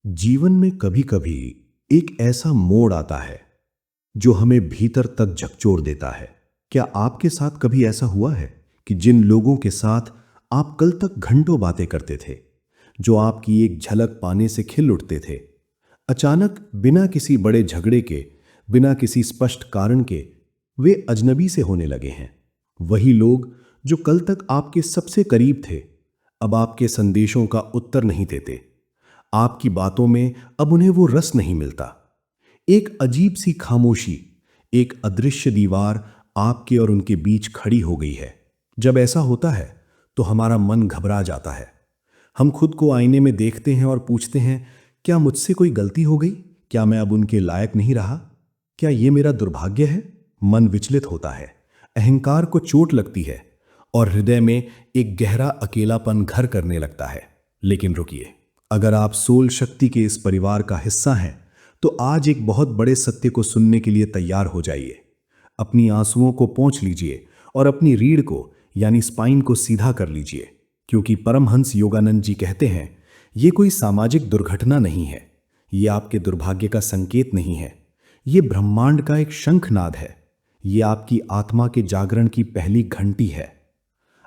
जीवन में कभी कभी एक ऐसा मोड़ आता है जो हमें भीतर तक झकझोर देता है। क्या आपके साथ कभी ऐसा हुआ है कि जिन लोगों के साथ आप कल तक घंटों बातें करते थे, जो आपकी एक झलक पाने से खिल उठते थे, अचानक बिना किसी बड़े झगड़े के, बिना किसी स्पष्ट कारण के वे अजनबी से होने लगे हैं? वही लोग जो कल तक आपके सबसे करीब थे, अब आपके संदेशों का उत्तर नहीं देते, आपकी बातों में अब उन्हें वो रस नहीं मिलता। एक अजीब सी खामोशी, एक अदृश्य दीवार आपके और उनके बीच खड़ी हो गई है। जब ऐसा होता है तो हमारा मन घबरा जाता है। हम खुद को आईने में देखते हैं और पूछते हैं, क्या मुझसे कोई गलती हो गई? क्या मैं अब उनके लायक नहीं रहा? क्या ये मेरा दुर्भाग्य है? मन विचलित होता है, अहंकार को चोट लगती है और हृदय में एक गहरा अकेलापन घर करने लगता है। लेकिन रुकिए, अगर आप सोल शक्ति के इस परिवार का हिस्सा हैं तो आज एक बहुत बड़े सत्य को सुनने के लिए तैयार हो जाइए। अपनी आंसुओं को पोंछ लीजिए और अपनी रीढ़ को यानी स्पाइन को सीधा कर लीजिए, क्योंकि परमहंस योगानंद जी कहते हैं, ये कोई सामाजिक दुर्घटना नहीं है, ये आपके दुर्भाग्य का संकेत नहीं है, ये ब्रह्मांड का एक शंखनाद है, ये आपकी आत्मा के जागरण की पहली घंटी है।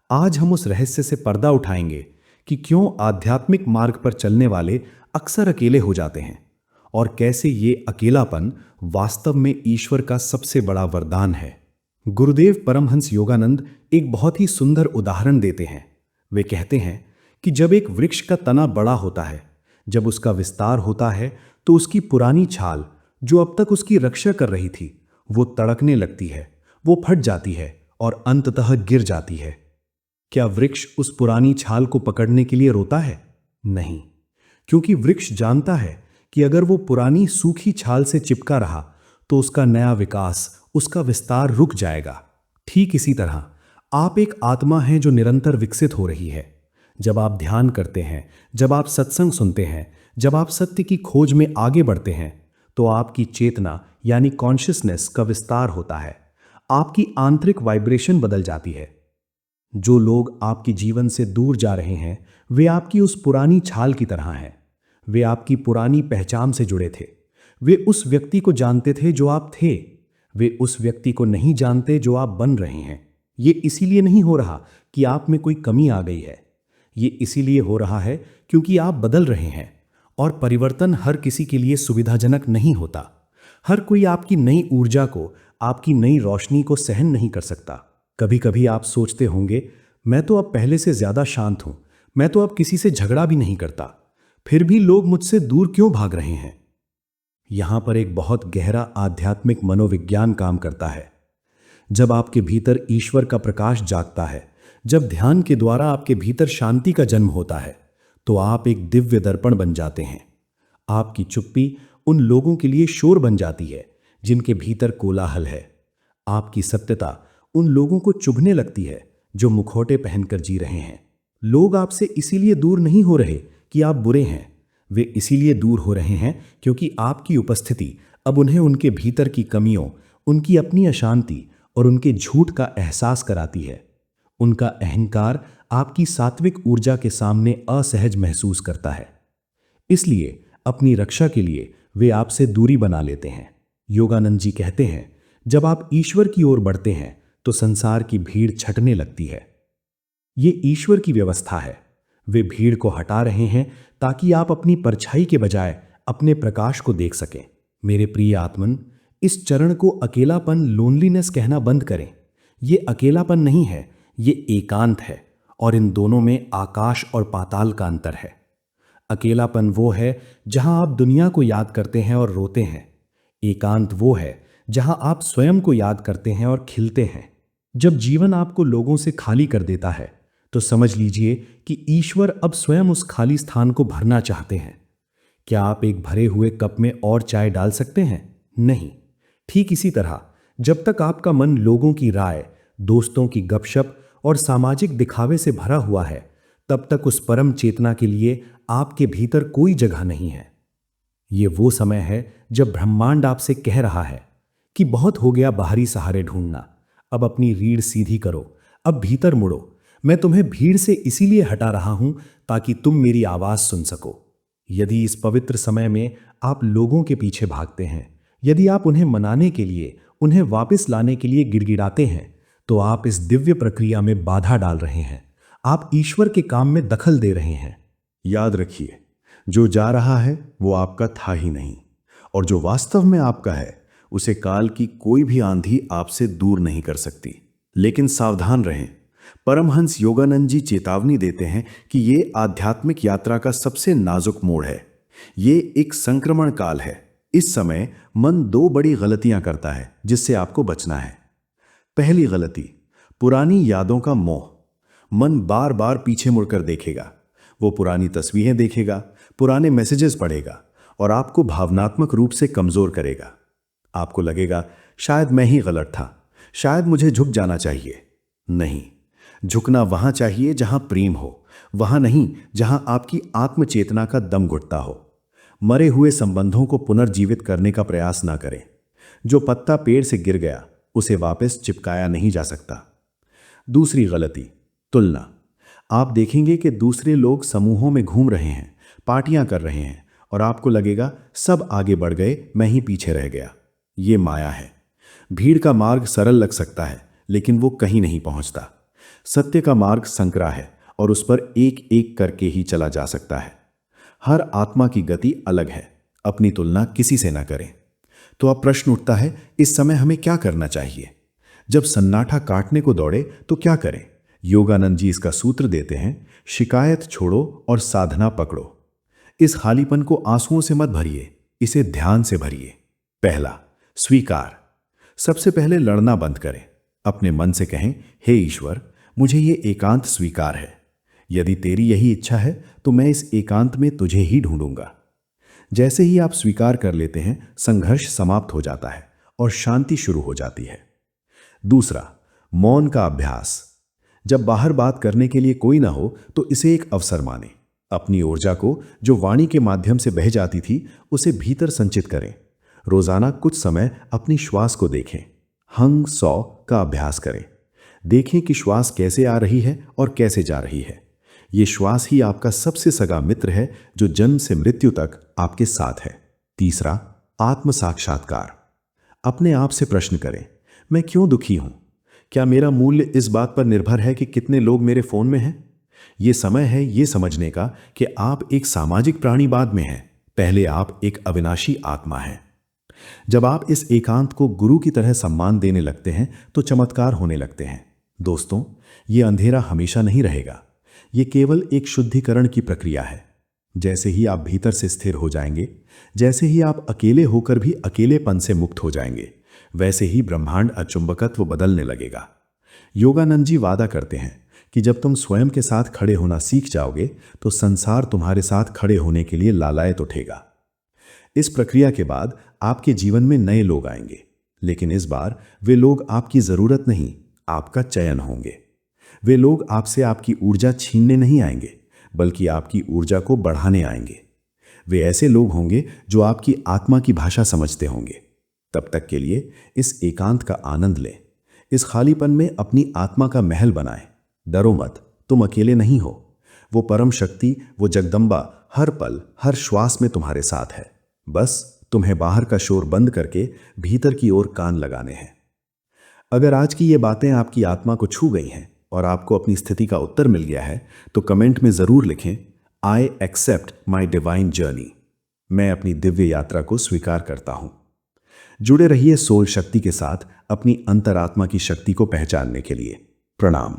आज हम उस रहस्य से पर्दा उठाएंगे कि क्यों आध्यात्मिक मार्ग पर चलने वाले अक्सर अकेले हो जाते हैं और कैसे ये अकेलापन वास्तव में ईश्वर का सबसे बड़ा वरदान है। गुरुदेव परमहंस योगानंद एक बहुत ही सुंदर उदाहरण देते हैं। वे कहते हैं कि जब एक वृक्ष का तना बड़ा होता है, जब उसका विस्तार होता है, तो उसकी पुरानी छाल जो अब तक उसकी रक्षा कर रही थी, वो तड़कने लगती है, वो फट जाती है और अंततः गिर जाती है। क्या वृक्ष उस पुरानी छाल को पकड़ने के लिए रोता है? नहीं, क्योंकि वृक्ष जानता है कि अगर वो पुरानी सूखी छाल से चिपका रहा तो उसका नया विकास, उसका विस्तार रुक जाएगा। ठीक इसी तरह आप एक आत्मा हैं जो निरंतर विकसित हो रही है। जब आप ध्यान करते हैं, जब आप सत्संग सुनते हैं, जब आप सत्य की खोज में आगे बढ़ते हैं, तो आपकी चेतना यानी कॉन्शियसनेस का विस्तार होता है। आपकी आंतरिक वाइब्रेशन बदल जाती है। जो लोग आपके जीवन से दूर जा रहे हैं, वे आपकी उस पुरानी छाल की तरह हैं। वे आपकी पुरानी पहचान से जुड़े थे। वे उस व्यक्ति को जानते थे जो आप थे। वे उस व्यक्ति को नहीं जानते जो आप बन रहे हैं। ये इसीलिए नहीं हो रहा कि आप में कोई कमी आ गई है। ये इसीलिए हो रहा है क्योंकि आप बदल रहे हैं, और परिवर्तन हर किसी के लिए सुविधाजनक नहीं होता। हर कोई आपकी नई ऊर्जा को, आपकी नई रोशनी को सहन नहीं कर सकता। कभी कभी आप सोचते होंगे, मैं तो अब पहले से ज्यादा शांत हूं, मैं तो अब किसी से झगड़ा भी नहीं करता, फिर भी लोग मुझसे दूर क्यों भाग रहे हैं? यहां पर एक बहुत गहरा आध्यात्मिक मनोविज्ञान काम करता है। जब आपके भीतर ईश्वर का प्रकाश जागता है, जब ध्यान के द्वारा आपके भीतर शांति का जन्म होता है, तो आप एक दिव्य दर्पण बन जाते हैं। आपकी चुप्पी उन लोगों के लिए शोर बन जाती है जिनके भीतर कोलाहल है। आपकी सत्यता उन लोगों को चुभने लगती है जो मुखौटे पहनकर जी रहे हैं। लोग आपसे इसीलिए दूर नहीं हो रहे कि आप बुरे हैं, वे इसीलिए दूर हो रहे हैं क्योंकि आपकी उपस्थिति अब उन्हें उनके भीतर की कमियों, उनकी अपनी अशांति और उनके झूठ का एहसास कराती है। उनका अहंकार आपकी सात्विक ऊर्जा के सामने असहज महसूस करता है। इसलिए अपनी रक्षा के लिए वे आपसे दूरी बना लेते हैं। योगानंद जी कहते हैं, जब आप ईश्वर की ओर बढ़ते हैं तो संसार की भीड़ छटने लगती है। ये ईश्वर की व्यवस्था है। वे भीड़ को हटा रहे हैं ताकि आप अपनी परछाई के बजाय अपने प्रकाश को देख सकें। मेरे प्रिय आत्मन, इस चरण को अकेलापन, लोनलीनेस कहना बंद करें। ये अकेलापन नहीं है, ये एकांत है, और इन दोनों में आकाश और पाताल का अंतर है। अकेलापन वो है जहां आप दुनिया को याद करते हैं और रोते हैं। एकांत वो है जहां आप स्वयं को याद करते हैं और खिलते हैं। जब जीवन आपको लोगों से खाली कर देता है, तो समझ लीजिए कि ईश्वर अब स्वयं उस खाली स्थान को भरना चाहते हैं। क्या आप एक भरे हुए कप में और चाय डाल सकते हैं? नहीं। ठीक इसी तरह जब तक आपका मन लोगों की राय, दोस्तों की गपशप और सामाजिक दिखावे से भरा हुआ है, तब तक उस परम चेतना के लिए आपके भीतर कोई जगह नहीं है। ये वो समय है जब ब्रह्मांड आपसे कह रहा है कि बहुत हो गया बाहरी सहारे ढूंढना, अब अपनी रीढ़ सीधी करो, अब भीतर मुड़ो। मैं तुम्हें भीड़ से इसीलिए हटा रहा हूं ताकि तुम मेरी आवाज सुन सको। यदि इस पवित्र समय में आप लोगों के पीछे भागते हैं, यदि आप उन्हें मनाने के लिए, उन्हें वापस लाने के लिए गिड़गिड़ाते हैं, तो आप इस दिव्य प्रक्रिया में बाधा डाल रहे हैं। आप ईश्वर के काम में दखल दे रहे हैं। याद रखिए, जो जा रहा है वो आपका था ही नहीं, और जो वास्तव में आपका है उसे काल की कोई भी आंधी आपसे दूर नहीं कर सकती। लेकिन सावधान रहें, परमहंस योगानंद जी चेतावनी देते हैं कि ये आध्यात्मिक यात्रा का सबसे नाजुक मोड़ है। ये एक संक्रमण काल है। इस समय मन दो बड़ी गलतियां करता है जिससे आपको बचना है। पहली गलती, पुरानी यादों का मोह। मन बार बार पीछे मुड़कर देखेगा, वो पुरानी तस्वीरें देखेगा, पुराने मैसेजेस पढ़ेगा और आपको भावनात्मक रूप से कमजोर करेगा। आपको लगेगा शायद मैं ही गलत था, शायद मुझे झुक जाना चाहिए। नहीं, झुकना वहां चाहिए जहां प्रेम हो, वहां नहीं जहां आपकी आत्मचेतना का दम घुटता हो। मरे हुए संबंधों को पुनर्जीवित करने का प्रयास ना करें। जो पत्ता पेड़ से गिर गया उसे वापस चिपकाया नहीं जा सकता। दूसरी गलती, तुलना। आप देखेंगे कि दूसरे लोग समूहों में घूम रहे हैं, पार्टियां कर रहे हैं, और आपको लगेगा सब आगे बढ़ गए, मैं ही पीछे रह गया। ये माया है। भीड़ का मार्ग सरल लग सकता है, लेकिन वो कहीं नहीं पहुंचता। सत्य का मार्ग संकरा है और उस पर एक एक करके ही चला जा सकता है। हर आत्मा की गति अलग है। अपनी तुलना किसी से ना करें। तो अब प्रश्न उठता है, इस समय हमें क्या करना चाहिए? जब सन्नाटा काटने को दौड़े तो क्या करें? योगानंद जी इसका सूत्र देते हैं, शिकायत छोड़ो और साधना पकड़ो। इस खालीपन को आंसुओं से मत भरिए, इसे ध्यान से भरिए। पहला, स्वीकार। सबसे पहले लड़ना बंद करें। अपने मन से कहें, हे ईश्वर, मुझे ये एकांत स्वीकार है। यदि तेरी यही इच्छा है तो मैं इस एकांत में तुझे ही ढूंढूंगा। जैसे ही आप स्वीकार कर लेते हैं, संघर्ष समाप्त हो जाता है और शांति शुरू हो जाती है। दूसरा, मौन का अभ्यास। जब बाहर बात करने के लिए कोई ना हो तो इसे एक अवसर माने। अपनी ऊर्जा को, जो वाणी के माध्यम से बह जाती थी, उसे भीतर संचित करें। रोजाना कुछ समय अपनी श्वास को देखें। हंग सौ का अभ्यास करें। देखें कि श्वास कैसे आ रही है और कैसे जा रही है। ये श्वास ही आपका सबसे सगा मित्र है, जो जन्म से मृत्यु तक आपके साथ है। तीसरा, आत्म साक्षात्कार। अपने आप से प्रश्न करें, मैं क्यों दुखी हूं? क्या मेरा मूल्य इस बात पर निर्भर है कि कितने लोग मेरे फोन में हैं? ये समय है ये समझने का कि आप एक सामाजिक प्राणी बाद में हैं, पहले आप एक अविनाशी आत्मा हैं। जब आप इस एकांत को गुरु की तरह सम्मान देने लगते हैं तो चमत्कार होने लगते हैं। दोस्तों, ये अंधेरा हमेशा नहीं रहेगा। ये केवल एक शुद्धिकरण की प्रक्रिया है। जैसे ही आप भीतर से स्थिर हो जाएंगे, जैसे ही आप अकेले होकर भी अकेलेपन से मुक्त हो जाएंगे, वैसे ही ब्रह्मांड अचुंबकत्व बदलने लगेगा। योगानंद जी वादा करते हैं कि जब तुम स्वयं के साथ खड़े होना सीख जाओगे तो संसार तुम्हारे साथ खड़े होने के लिए लालायत उठेगा। इस प्रक्रिया के बाद आपके जीवन में नए लोग आएंगे, लेकिन इस बार वे लोग आपकी जरूरत नहीं, आपका चयन होंगे। वे लोग आपसे आपकी ऊर्जा छीनने नहीं आएंगे, बल्कि आपकी ऊर्जा को बढ़ाने आएंगे। वे ऐसे लोग होंगे जो आपकी आत्मा की भाषा समझते होंगे। तब तक के लिए इस एकांत का आनंद लें। इस खालीपन में अपनी आत्मा का महल बनाएं। डरो मत, तुम अकेले नहीं हो। वो परम शक्ति, वो जगदम्बा हर पल, हर श्वास में तुम्हारे साथ है। बस तुम्हें बाहर का शोर बंद करके भीतर की ओर कान लगाने हैं। अगर आज की ये बातें आपकी आत्मा को छू गई हैं और आपको अपनी स्थिति का उत्तर मिल गया है तो कमेंट में जरूर लिखें, I accept my divine journey. मैं अपनी दिव्य यात्रा को स्वीकार करता हूं। जुड़े रहिए सोल शक्ति के साथ अपनी अंतरात्मा की शक्ति को पहचानने के लिए। प्रणाम।